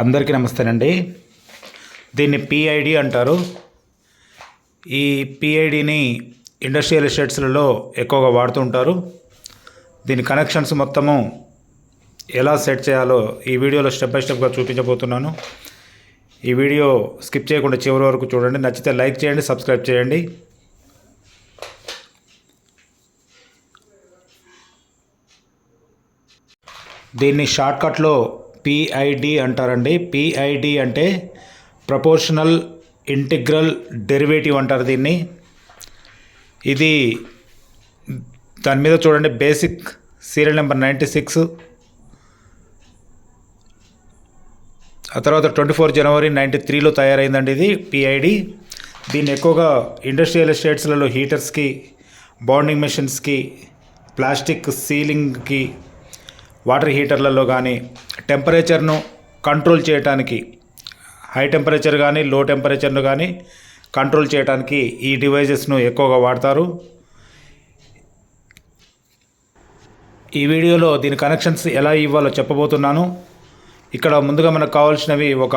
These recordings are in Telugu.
అందరికీ నమస్తేనండి. దీన్ని పిఐడి అంటారు. ఈ పిఐడిని ఇండస్ట్రియల్ ఎస్టేట్స్లలో ఎక్కువగా వాడుతుంటారు. దీని కనెక్షన్స్ మొత్తము ఎలా సెట్ చేయాలో ఈ వీడియోలో స్టెప్ బై స్టెప్గా చూపించబోతున్నాను. ఈ వీడియో స్కిప్ చేయకుండా చివరి వరకు చూడండి. నచ్చితే లైక్ చేయండి, సబ్స్క్రైబ్ చేయండి. దీన్ని షార్ట్కట్లో పిఐడి అంటారండి. పిఐడి అంటే ప్రపోర్షనల్ ఇంటిగ్రల్ డెరివేటివ్ అంటారు దీన్ని. ఇది దాని మీద చూడండి, బేసిక్ సీరియల్ నెంబర్ 96, ఆ తర్వాత 24 జనవరి 93లో తయారైందండి ఇది పిఐడి. దీన్ని ఎక్కువగా ఇండస్ట్రియల్ ఎస్టేట్స్లలో హీటర్స్కి, బాండింగ్ మెషిన్స్కి, ప్లాస్టిక్ సీలింగ్కి, వాటర్ హీటర్లలో కానీ టెంపరేచర్ను కంట్రోల్ చేయడానికి, హై టెంపరేచర్ కానీ లో టెంపరేచర్ను కానీ కంట్రోల్ చేయడానికి ఈ డివైజెస్ను ఎక్కువగా వాడతారు. ఈ వీడియోలో దీని కనెక్షన్స్ ఎలా ఇవ్వాలో చెప్పబోతున్నాను. ఇక్కడ ముందుగా మనకు కావాల్సినవి ఒక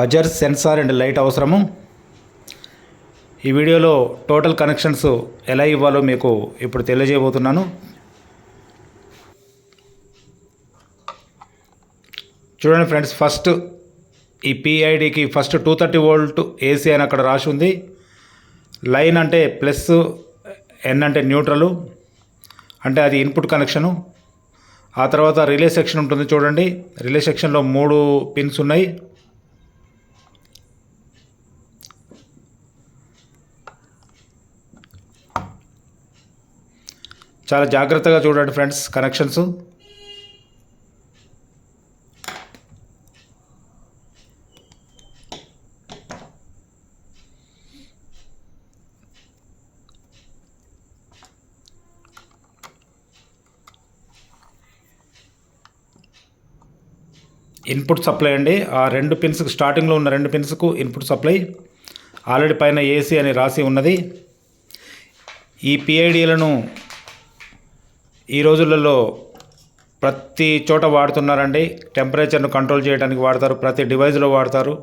బజర్, సెన్సార్ అండ్ లైట్ అవసరము. ఈ వీడియోలో టోటల్ కనెక్షన్స్ ఎలా ఇవ్వాలో మీకు ఇప్పుడు తెలియజేయబోతున్నాను. చూడండి ఫ్రెండ్స్, ఫస్ట్ ఈ పిఐడికి ఫస్ట్ 230 వోల్ట్ ఏసీ అని అక్కడ రాసి ఉంది. లైన్ అంటే ప్లస్, ఎన్ అంటే న్యూట్రలు, అంటే అది ఇన్పుట్ కనెక్షను. ఆ తర్వాత రిలే సెక్షన్ ఉంటుంది చూడండి. రిలే సెక్షన్లో 3 పిన్స్ ఉన్నాయి. చాలా జాగ్రత్తగా చూడండి ఫ్రెండ్స్ కనెక్షన్స్. ఇన్పుట్ సప్లై అండి. ఆ 2 పిన్స్కి, స్టార్టింగ్లో ఉన్న 2 పిన్స్కు ఇన్పుట్ సప్లై. ఆల్రెడీ పైన ఏసీ అని రాసి ఉన్నది. ఈ పిఐడిలను ఈ రోజులలో ప్రతి చోట వాడుతున్నారండి. టెంపరేచర్ను కంట్రోల్ చేయడానికి వాడతారు, ప్రతి డివైస్లో వాడతారు.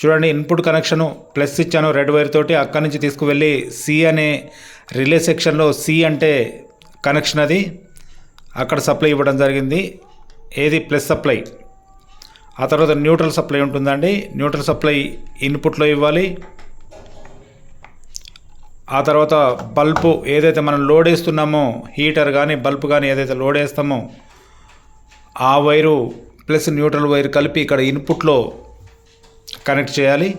చూడండి, ఇన్పుట్ కనెక్షను ప్లస్ ఇచ్చాను రెడ్ వైర్ తోటి. అక్కడి నుంచి తీసుకువెళ్ళి సి అనే రిలే సెక్షన్లో, సి అంటే కనెక్షన్, అది అక్కడ సప్లై ఇవ్వడం జరిగింది. ఏది ప్లస్ సప్లై. ఆ తర్వాత న్యూట్రల్ సప్లై ఉంటుందండి. న్యూట్రల్ సప్లై ఇన్పుట్లో ఇవ్వాలి. ఆ తర్వాత బల్బు ఏదైతే మనం లోడ్ వేస్తున్నామో, హీటర్ కానీ బల్బు కానీ ఏదైతే లోడ్ వేస్తామో ఆ వైరు ప్లస్ న్యూట్రల్ వైర్ కలిపి ఇక్కడ ఇన్పుట్లో కనెక్ట్ చేయాలి.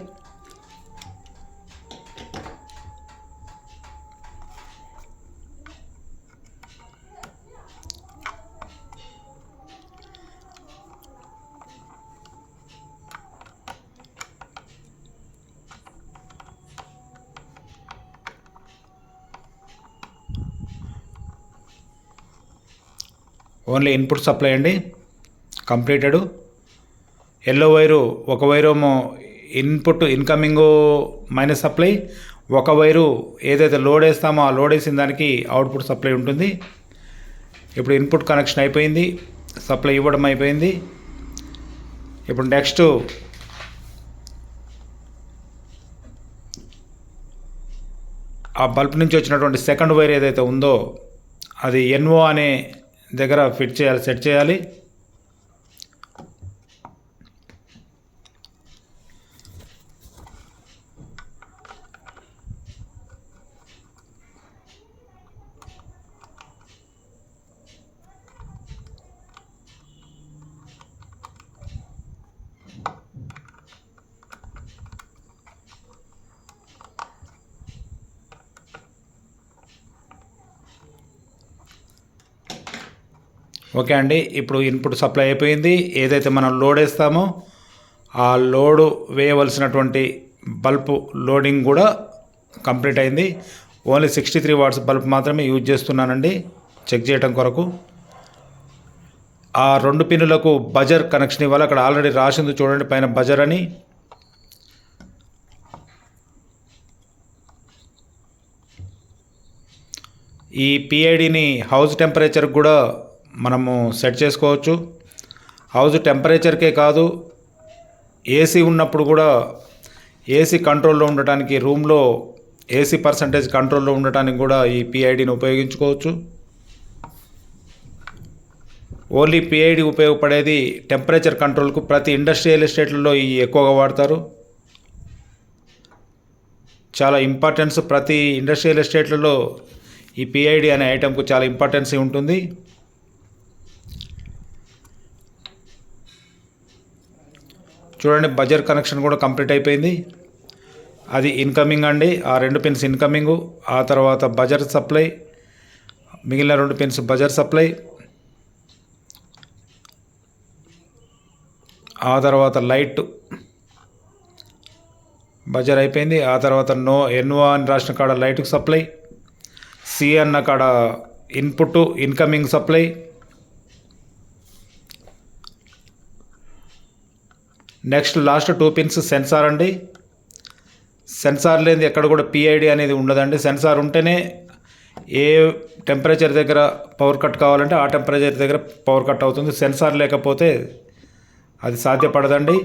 ఓన్లీ ఇన్పుట్ సప్లై అండి, కంప్లీటెడ్. ఎల్లో వైరు, ఒక వైరు ఏమో ఇన్పుట్ ఇన్కమింగ్ మైనస్ సప్లై, ఒక వైరు ఏదైతే లోడ్ వేస్తామో ఆ లోడ్ వేసిన దానికి అవుట్పుట్ సప్లై ఉంటుంది. ఇప్పుడు ఇన్పుట్ కనెక్షన్ అయిపోయింది, సప్లై ఇవ్వడం అయిపోయింది. ఇప్పుడు నెక్స్ట్ ఆ బల్బ్ నుంచి వచ్చినటువంటి సెకండ్ వైర్ ఏదైతే ఉందో అది ఎన్ఓ అనే దగ్గర ఫిట్ చేయాలి, సెట్ చేయాలి. ఓకే అండి, ఇప్పుడు ఇన్పుట్ సప్లై అయిపోయింది. ఏదైతే మనం లోడ్ వేస్తామో ఆ లోడు వేయవలసినటువంటి బల్బు లోడింగ్ కూడా కంప్లీట్ అయింది. ఓన్లీ 63 వాట్స్ బల్బ్ మాత్రమే యూజ్ చేస్తున్నానండి చెక్ చేయడం కొరకు. ఆ 2 పిన్నులకు బజర్ కనెక్షన్ ఇవ్వాలి. అక్కడ ఆల్రెడీ రాసింది చూడండి పైన బజర్ అని. ఈ పిఐడిని హౌస్ టెంపరేచర్కి కూడా మనము సెట్ చేసుకోవచ్చు. హౌస్ టెంపరేచర్కే కాదు, ఏసీ ఉన్నప్పుడు కూడా ఏసీ కంట్రోల్లో ఉండటానికి, రూమ్లో ఏసీ పర్సంటేజ్ కంట్రోల్లో ఉండటానికి కూడా ఈ పిఐడిని ఉపయోగించుకోవచ్చు. ఓన్లీ పిఐడి ఉపయోగపడేది టెంపరేచర్ కంట్రోల్కు. ప్రతి ఇండస్ట్రియల్ ఎస్టేట్లలో ఈ ఎక్కువగా వాడతారు. చాలా ఇంపార్టెన్స్, ప్రతి ఇండస్ట్రియల్ ఎస్టేట్లలో ఈ పిఐడి అనే ఐటెంకు చాలా ఇంపార్టెన్స్ ఉంటుంది. చూడండి, బజర్ కనెక్షన్ కూడా కంప్లీట్ అయిపోయింది. అది ఇన్కమింగ్ అండి, ఆ 2 పిన్స్ ఇన్కమింగు. ఆ తర్వాత బజర్ సప్లై, మిగిలిన 2 పిన్స్ బజర్ సప్లై. ఆ తర్వాత లైట్ బజర్ అయిపోయింది. ఆ తర్వాత ఎన్ఓ అని రాసిన కాడ లైట్కి సప్లై, సి అన్న కాడ input incoming supply. Next last 2 pins sensor అండి. సెన్సార్ లేనిది ఎక్కడ కూడా పిఐడి అనేది ఉండదండి. సెన్సార్ ఉంటేనే ఏ టెంపరేచర్ దగ్గర పవర్ కట్ కావాలంటే ఆ టెంపరేచర్ దగ్గర పవర్ కట్ అవుతుంది. సెన్సార్ లేకపోతే అది సాధ్యపడదండి.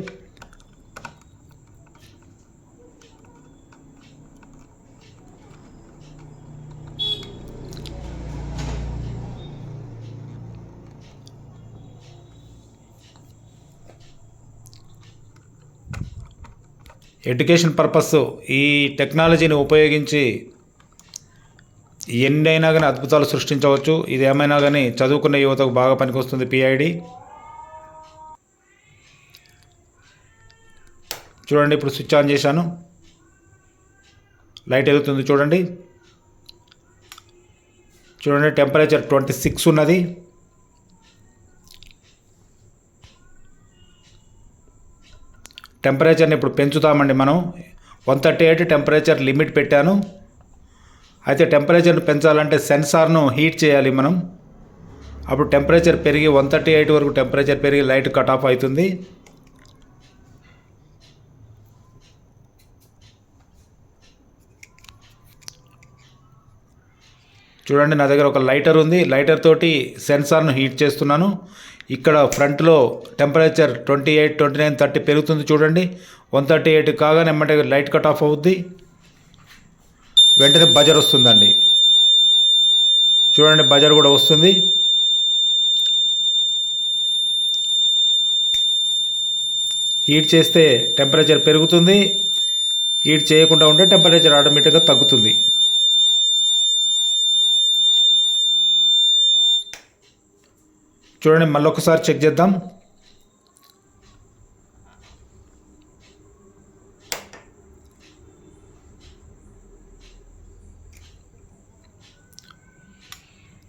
ఎడ్యుకేషన్ పర్పస్ ఈ టెక్నాలజీని ఉపయోగించి ఎన్నైనా కానీ అద్భుతాలు సృష్టించవచ్చు. ఇది ఏమైనా కానీ చదువుకున్న యువతకు బాగా పనికొస్తుంది పిఐడి. చూడండి, ఇప్పుడు స్విచ్ ఆన్ చేశాను, లైట్ వెలుగుతుంది. చూడండి టెంపరేచర్ 26 ఉన్నది. టెంపరేచర్ని ఇప్పుడు పెంచుతామండి. మనం 138 టెంపరేచర్ లిమిట్ పెట్టాను. అయితే టెంపరేచర్ని పెంచాలంటే సెన్సార్ను హీట్ చేయాలి మనం. అప్పుడు టెంపరేచర్ పెరిగి 138 వరకు టెంపరేచర్ పెరిగి లైట్ కట్ ఆఫ్ అవుతుంది. చూడండి, నా దగ్గర ఒక లైటర్ ఉంది. లైటర్ తోటి సెన్సార్ను హీట్ చేస్తున్నాను. ఇక్కడ ఫ్రంట్లో టెంపరేచర్ 28, 29, 30 పెరుగుతుంది. చూడండి, 138 కాగానే ఎమ్మటే లైట్ కట్ ఆఫ్ అవుద్ది. వెంటనే బజర్ వస్తుందండి. చూడండి, బజర్ కూడా వస్తుంది. హీట్ చేస్తే టెంపరేచర్ పెరుగుతుంది, హీట్ చేయకుండా ఉంటే టెంపరేచర్ ఆటోమేటిక్గా తగ్గుతుంది. చూడండి, మళ్ళొకసారి చెక్ చేద్దాం.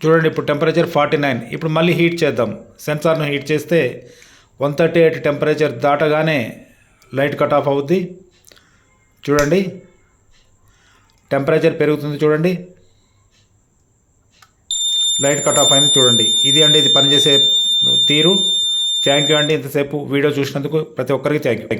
చూడండి, ఇప్పుడు టెంపరేచర్ 49. ఇప్పుడు మళ్ళీ హీట్ చేద్దాం. సెన్సార్ను హీట్ చేస్తే 138 టెంపరేచర్ దాటగానే లైట్ కట్ ఆఫ్ అవుద్ది. చూడండి, టెంపరేచర్ పెరుగుతుంది. చూడండి, లైట్ కట్ ఆఫ్ అయింది. చూడండి, ఇది అండి ఇది పనిచేసే తీరు. థ్యాంక్ యూ అండి, ఇంతసేపు వీడియో చూసినందుకు ప్రతి ఒక్కరికి థ్యాంక్ యూ.